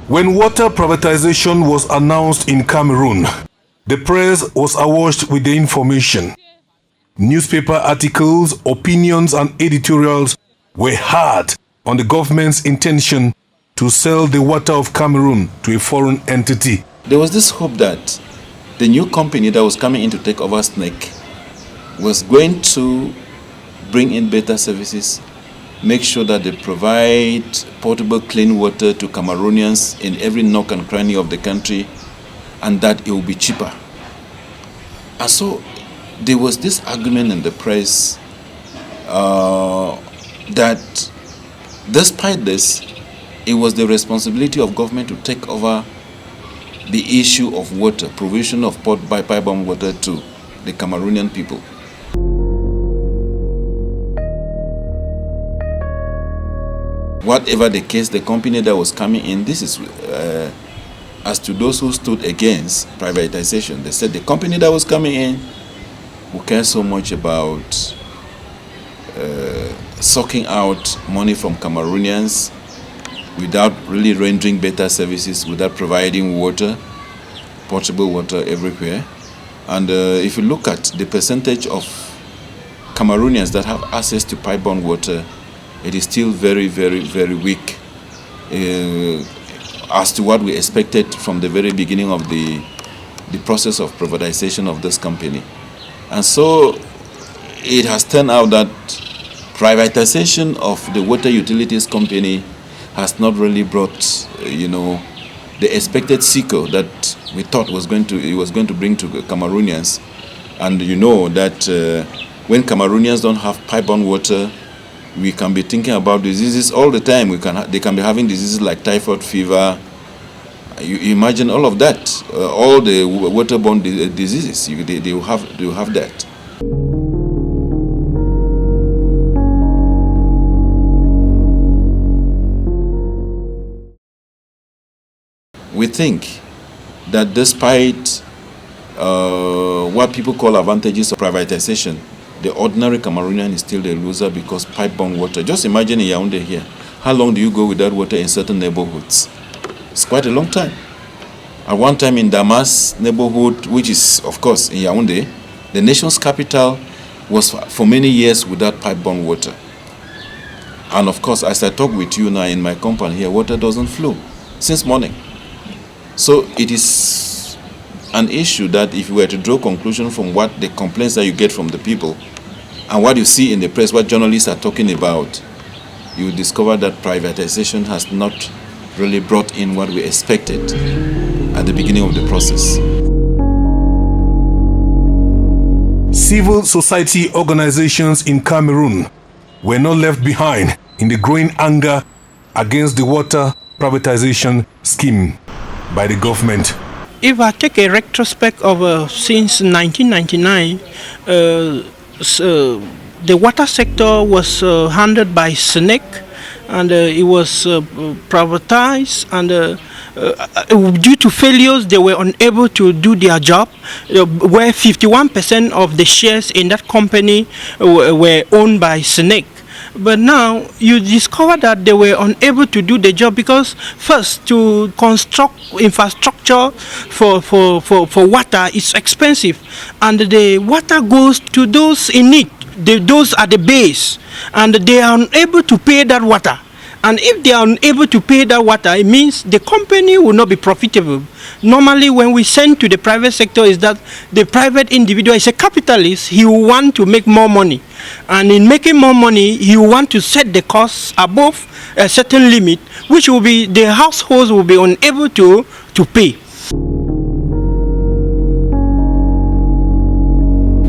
When water privatization was announced in Cameroon, the press was awash with the information. Newspaper articles, opinions, and editorials were hard on the government's intention to sell the water of Cameroon to a foreign entity. There was this hope that the new company that was coming in to take over Snake was going to bring in better services, make sure that they provide potable clean water to Cameroonians in every nook and cranny of the country, and that it will be cheaper. And so there was this argument in the press that despite this, it was the responsibility of government to take over the issue of water, provision of pipe-borne water to the Cameroonian people. Whatever the case, the company that was coming in, this is as to those who stood against privatization. They said the company that was coming in who cares so much about sucking out money from Cameroonians without really rendering better services, without providing water, potable water everywhere. And if you look at the percentage of Cameroonians that have access to pipe-borne water, it is still very, very, very weak as to what we expected from the very beginning of the process of privatization of this company. And so it has turned out that privatization of the water utilities company has not really brought, the expected sequel that we thought it was going to bring to Cameroonians. And you know that when Cameroonians don't have pipe-borne water, we can be thinking about diseases all the time. They can be having diseases like typhoid fever. You imagine all of that, all the waterborne diseases. They will have that. We think that despite what people call advantages of privatization, the ordinary Cameroonian is still the loser because pipe-borne water. Just imagine in Yaoundé here, how long do you go without water in certain neighborhoods? It's quite a long time. At one time in Damas neighborhood, which is of course in Yaoundé, the nation's capital, was for many years without pipe-borne water. And of course, as I talk with you now in my compound here, water doesn't flow since morning. So it is an issue that if you were to draw conclusion from what the complaints that you get from the people and what you see in the press, what journalists are talking about, you will discover that privatization has not really brought in what we expected at the beginning of the process. Civil society organizations in Cameroon were not left behind in the growing anger against the water privatization scheme by the government. If I take a retrospect of since 1999, the water sector was handled by SNEC, and it was privatized, and due to failures they were unable to do their job, where 51% of the shares in that company were owned by SNEC. But now you discover that they were unable to do the job because first, to construct infrastructure for water is expensive, and the water goes to those in need. Those are the base, and they are unable to pay that water. And if they are unable to pay that water, it means the company will not be profitable. Normally, when we send to the private sector, is that the private individual is a capitalist. He will want to make more money. And in making more money, he will want to set the costs above a certain limit, which will be, the households will be unable to pay.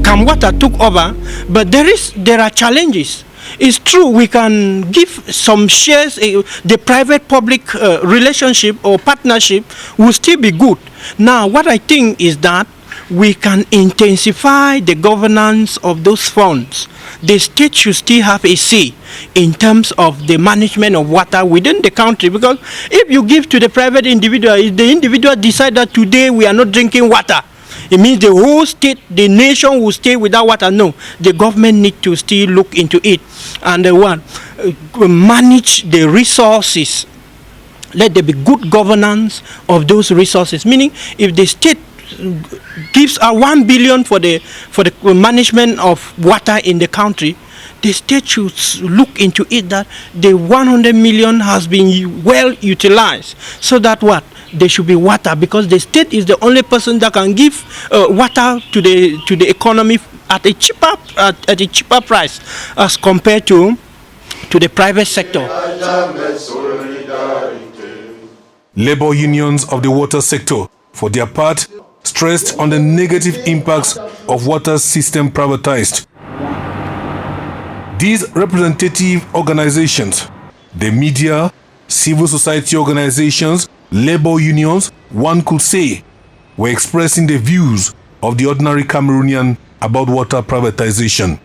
Camwater took over, but there are challenges. It's true, we can give some shares, the private-public relationship or partnership will still be good. Now, what I think is that we can intensify the governance of those funds. The state should still have a say in terms of the management of water within the country, because if you give to the private individual, if the individual decide that today we are not drinking water, it means the whole state, the nation will stay without water. No, the government need to still look into it and manage the resources let there be good governance of those resources. Meaning, if the state gives 1 billion for the management of water in the country, the state should look into it that the 100 million has been well utilized, so that what there should be water, because the state is the only person that can give water to the economy at a cheaper price as compared to the private sector. Labor unions of the water sector, for their part, stressed on the negative impacts of water system privatized. These representative organizations, the media, civil society organizations, labor unions, one could say, were expressing the views of the ordinary Cameroonian about water privatization.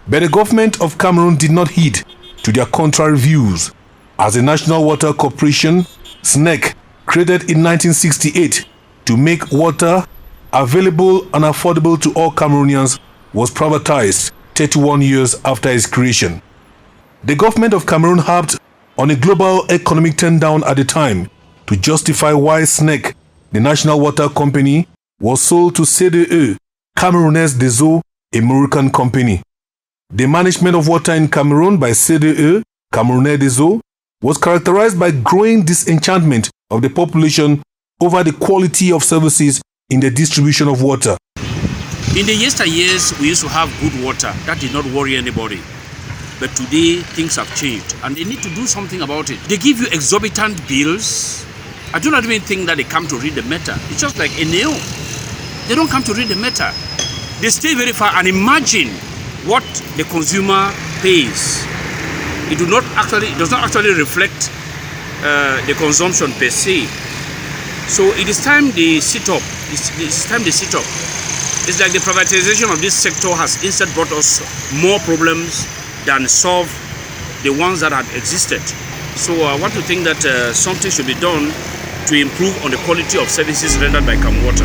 But the government of Cameroon did not heed to their contrary views, as the National Water Corporation, SNEC, created in 1968 to make water available and affordable to all Cameroonians, was privatized 31 years after its creation. The government of Cameroon harped on a global economic turndown at the time to justify why SNEC, the National Water Company, was sold to CDE, Camerounais des Eaux, a Moroccan company. The management of water in Cameroon by CDE, Camerounais des Eaux, was characterized by growing disenchantment of the population over the quality of services in the distribution of water. In the yesteryears, we used to have good water. That did not worry anybody. But today, things have changed, and they need to do something about it. They give you exorbitant bills. I do not even think that they come to read the matter. It's just like a nail. They don't come to read the matter. They stay very far and imagine what the consumer pays. It does not actually reflect the consumption per se. So it is time they sit up. It's time they sit up. It's like the privatization of this sector has instead brought us more problems than solve the ones that had existed. So I want to think that something should be done to improve on the quality of services rendered by Camwater.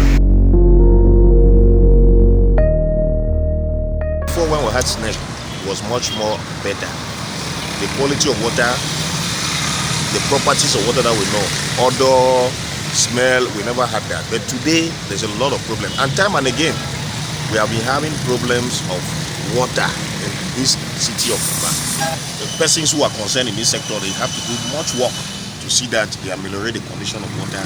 Before, when we had SNEC, was much more better. The quality of water, the properties of water that we know, odor, smell, we never had that. But today, there's a lot of problems. And time and again, we have been having problems of water in this city of Cuba. The persons who are concerned in this sector, they have to do much work to see that they ameliorate the condition of water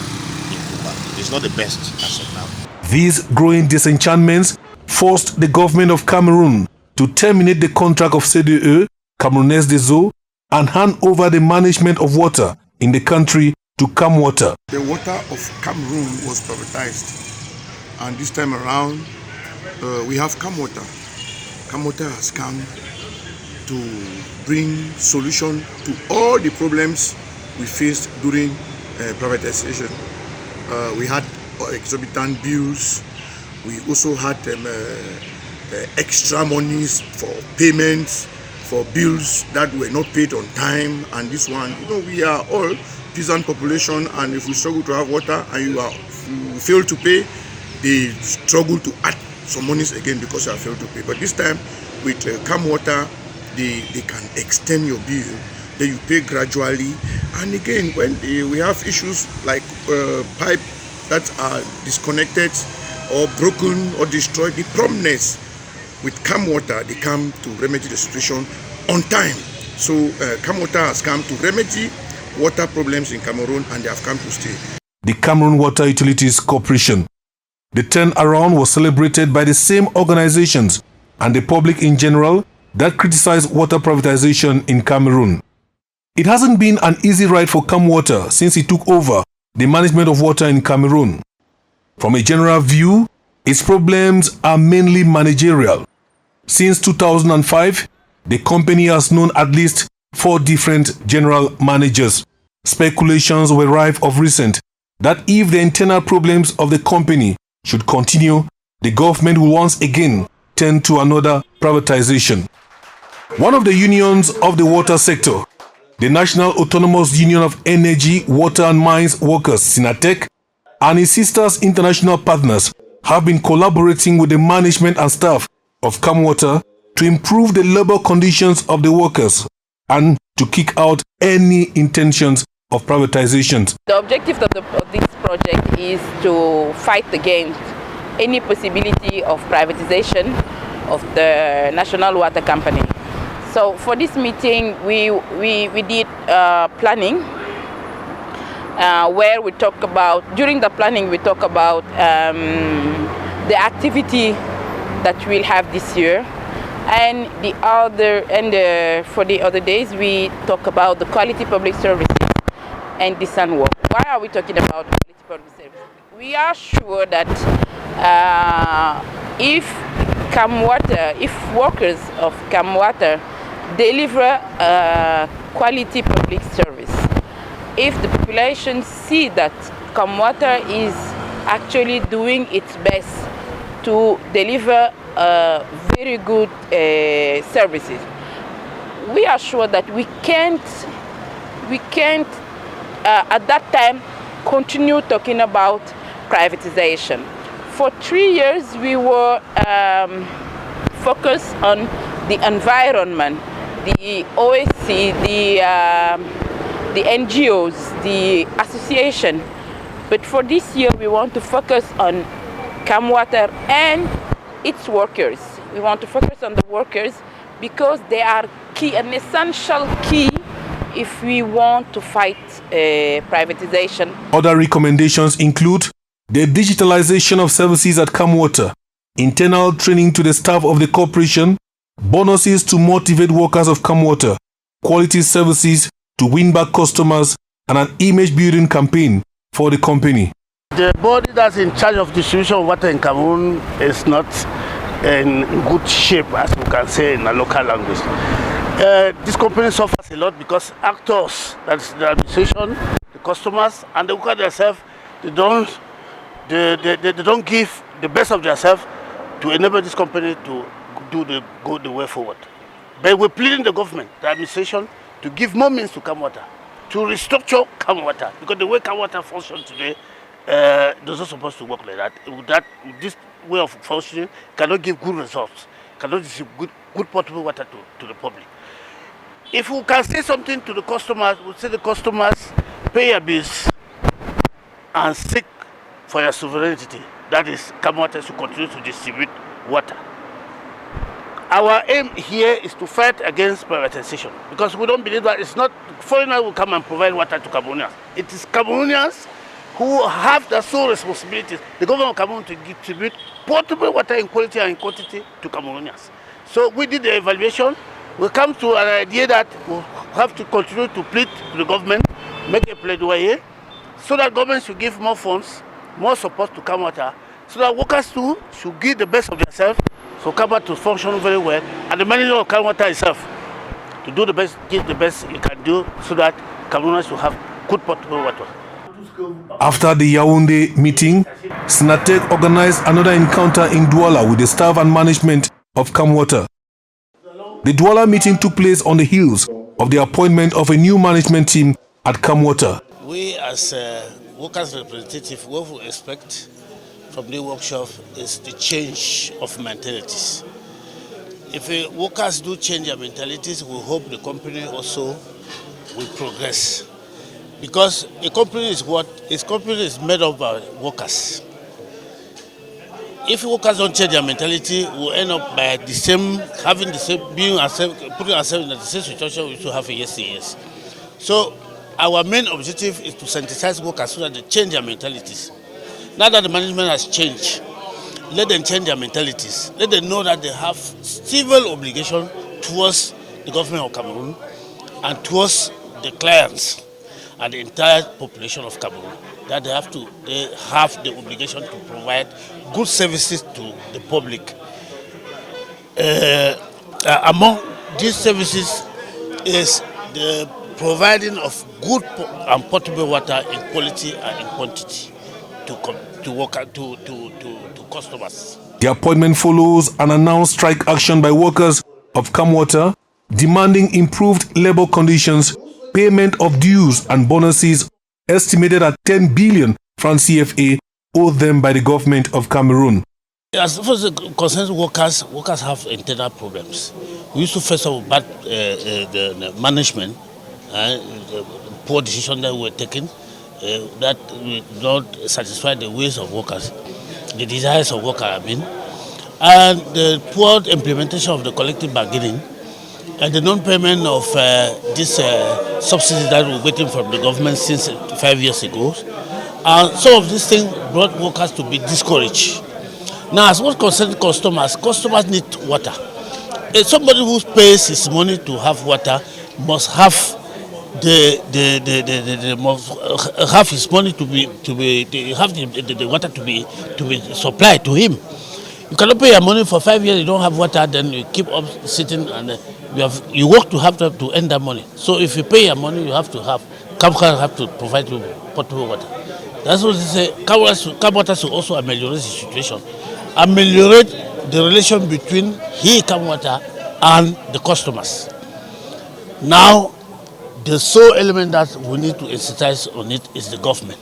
in Cuba. It's not the best as of now. These growing disenchantments forced the government of Cameroon to terminate the contract of CDE, Camerounais des Eaux, and hand over the management of water in the country to Camwater. The water of Cameroon was privatized, and this time around we have Camwater. Camwater has come to bring solution to all the problems we faced during privatization. We had exorbitant bills. We also had extra monies for payments for bills that were not paid on time. And this one, we are all peasant population, and if we struggle to have water and you fail to pay, they struggle to add some monies again because you have failed to pay. But this time with Camwater, they can extend your bill, then you pay gradually. And again, when we have issues like pipe that are disconnected or broken or destroyed, the promptness with Camwater, they come to remedy the situation on time. So Camwater has come to remedy water problems in Cameroon, and they have come to stay. The Cameroon Water Utilities Corporation. The turnaround was celebrated by the same organizations and the public in general that criticized water privatization in Cameroon. It hasn't been an easy ride for Camwater since it took over the management of water in Cameroon. From a general view, its problems are mainly managerial. Since 2005, the company has known at least 4 different general managers. Speculations were rife of recent that if the internal problems of the company should continue, the government will once again turn to another privatization. One of the unions of the water sector, the National Autonomous Union of Energy, Water and Mines Workers, SINATEC, and its sisters international partners have been collaborating with the management and staff of Camwater to improve the labor conditions of the workers and to kick out any intentions of privatizations. The objective of this project is to fight against any possibility of privatization of the National Water Company. So for this meeting, we did planning where we talk about, during the planning we talk about the activity that we'll have this year, and for the other days we talk about the quality public services and decent work. Why are we talking about quality public services? We are sure that if workers of Camwater deliver quality public service, if the population see that Camwater is actually doing its best to deliver very good services, we are sure that we can't at that time continue talking about privatization. For 3 years we were focused on the environment, the OSC, the NGOs, the association. But for this year we want to focus on Camwater and its workers. We want to focus on the workers because they are key, an essential key if we want to fight privatization. Other recommendations include the digitalization of services at Camwater, internal training to the staff of the corporation, bonuses to motivate workers of Camwater, quality services to win back customers, and an image-building campaign for the company. The body that's in charge of distribution of water in Cameroon is not in good shape, as we can say in a local language. This company suffers a lot because actors, that's the administration, the customers, and the worker themselves, they don't give the best of themselves to enable this company to go the way forward. But we're pleading the government, the administration, to give more means to Camwater, to restructure Camwater, because the way Camwater functions today does not supposed to work like that. This way of functioning cannot give good results, cannot distribute good potable water to the public. If we can say something to the customers, we'll say the customers pay your bills and seek for your sovereignty. That is, Camwater to continue to distribute water. Our aim here is to fight against privatization, because we don't believe that it's not foreigners will come and provide water to Cameroonians. It is Cameroonians who have the sole responsibilities, the government of Cameroon, to distribute potable water in quality and in quantity to Cameroonians. So we did the evaluation. We come to an idea that we have to continue to plead to the government, make a plaidoyer, so that government should give more funds, more support to Camwater, so that workers too should give the best of themselves for Camwater to function very well, and the manager of Camwater itself to do the best, give the best it can do, so that Cameroonians will have good potable water. After the Yaoundé meeting, Snatek organized another encounter in Douala with the staff and management of Camwater. The Douala meeting took place on the heels of the appointment of a new management team at Camwater. We as workers' representatives, what we expect from the workshop is the change of mentalities. If workers do change their mentalities, we hope the company also will progress. Because a company is what? Its company is made up by workers. If workers don't change their mentality, we'll end up by the same, having the same, putting ourselves in the same situation we used to have years. So our main objective is to sensitize workers so that they change their mentalities. Now that the management has changed, let them change their mentalities. Let them know that they have civil obligation towards the government of Cameroon and towards the clients and the entire population of Cameroon, that they have the obligation to provide good services to the public. Among these services is the providing of good and potable water in quality and in quantity to customers. The appointment follows an announced strike action by workers of Camwater, demanding improved labor conditions, payment of dues and bonuses estimated at 10 billion francs CFA owed them by the government of Cameroon. As far as it concerns workers have internal problems. We used to face up bad the management, poor decisions that were taken that will not satisfy the ways of workers, the desires of workers, and the poor implementation of the collective bargaining and the non-payment of this subsidy that we're waiting from the government since 5 years ago. And some of these things brought workers to be discouraged. Now, as what concerns customers need water. Somebody who pays his money to have water must have must have his money to have the water to be supplied to him. You cannot pay your money for 5 years, you don't have water, then you keep up sitting and you work to have to earn that money. So if you pay your money, you have to have to provide you potable water. That's what they say. Camp water should also ameliorate the situation, ameliorate the relation between Camp water and the customers. Now, the sole element that we need to exercise on it is the government.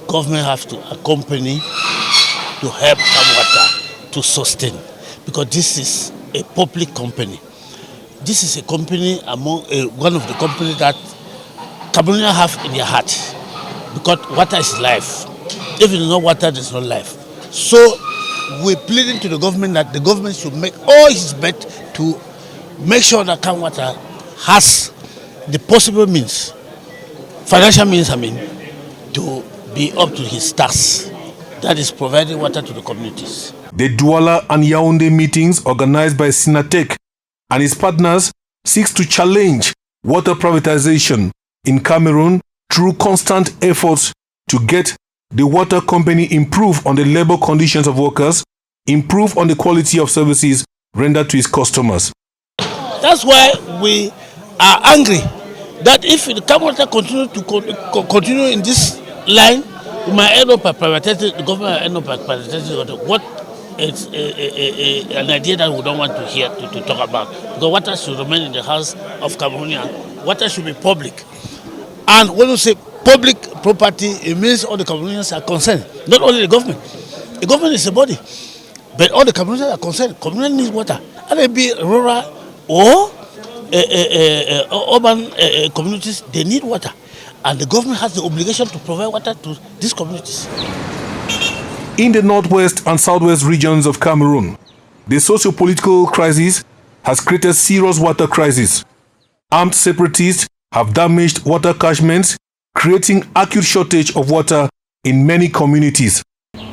Government has to accompany to help Camp water to sustain, because this is a public company. This is a company among one of the companies that Cameroonians have in their heart, because water is life. If there is no water, there is no life. So we're pleading to the government that the government should make all its best to make sure that Camp water has the possible means, financial means, to be up to his task. That is providing water to the communities. The Douala and Yaoundé meetings organized by Sinatec and his partners seeks to challenge water privatization in Cameroon through constant efforts to get the water company improve on the labor conditions of workers, improve on the quality of services rendered to its customers. That's why we are angry that if the Camp water continue in this line, we might end up privatizing, the government will end up privatizing water. What is an idea that we don't want to hear, to talk about. Because water should remain in the hands of Cameroonians. Water should be public. And when we say public property, it means all the Cameroonians are concerned. Not only the government. The government is a body. But all the Cameroonians are concerned. Cameroonians need water. And it be rural or urban communities, they need water. And the government has the obligation to provide water to these communities. In the northwest and southwest regions of Cameroon, the socio-political crisis has created serious water crisis. Armed separatists have damaged water catchments, creating acute shortage of water in many communities.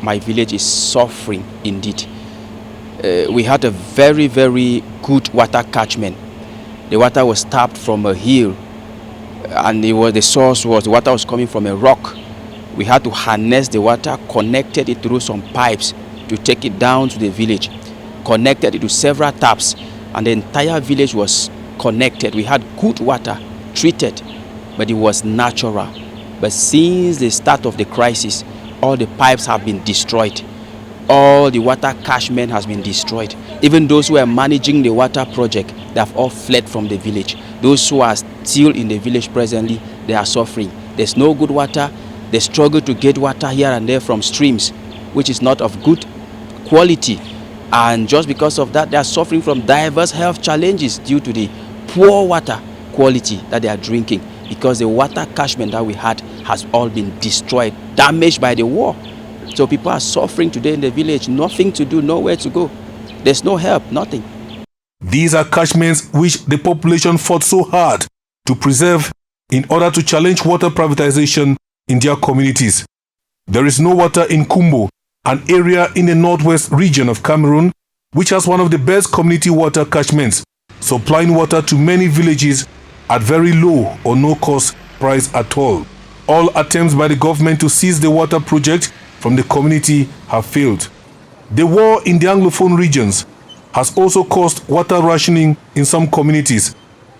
My village is suffering indeed. We had a very, very good water catchment. The water was tapped from a hill, and the water was coming from a rock. We had to harness the water, connected it through some pipes to take it down to the village, connected it to several taps, and the entire village was connected. We had good water, treated, but it was natural. But since the start of the crisis, all the pipes have been destroyed. All the water catchment has been destroyed. Even those who are managing the water project, they have all fled from the village. Those who are still in the village presently, they are suffering. There's no good water. They struggle to get water here and there from streams, which is not of good quality. And just because of that, they are suffering from diverse health challenges due to the poor water quality that they are drinking, because the water catchment that we had has all been destroyed, damaged by the war. So people are suffering today in the village, nothing to do, nowhere to go. There's no help, nothing. These are catchments which the population fought so hard to preserve in order to challenge water privatization in their communities. There is no water in Kumbo, an area in the northwest region of Cameroon, which has one of the best community water catchments, supplying water to many villages at very low or no cost price at all. All attempts by the government to seize the water project from the community have failed. The war in the Anglophone regions has also caused water rationing in some communities.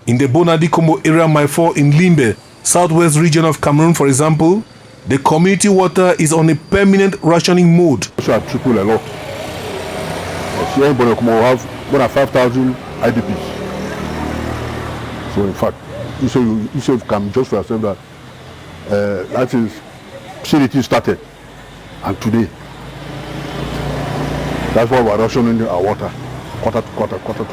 In the Bonadi-Kombo area Maifor in Limbe, southwest region of Cameroon, for example, the community water is on a permanent rationing mode. Triple a lot. Here in Bonadi-Kombo we have more than 5,000 IDPs. So in fact, you should come just for yourself that that is facility started, and today that's why we're rationing our water, quarter to quarter.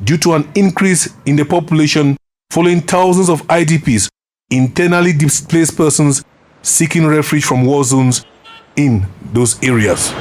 Due to an increase in the population following thousands of IDPs internally displaced persons seeking refuge from war zones in those areas.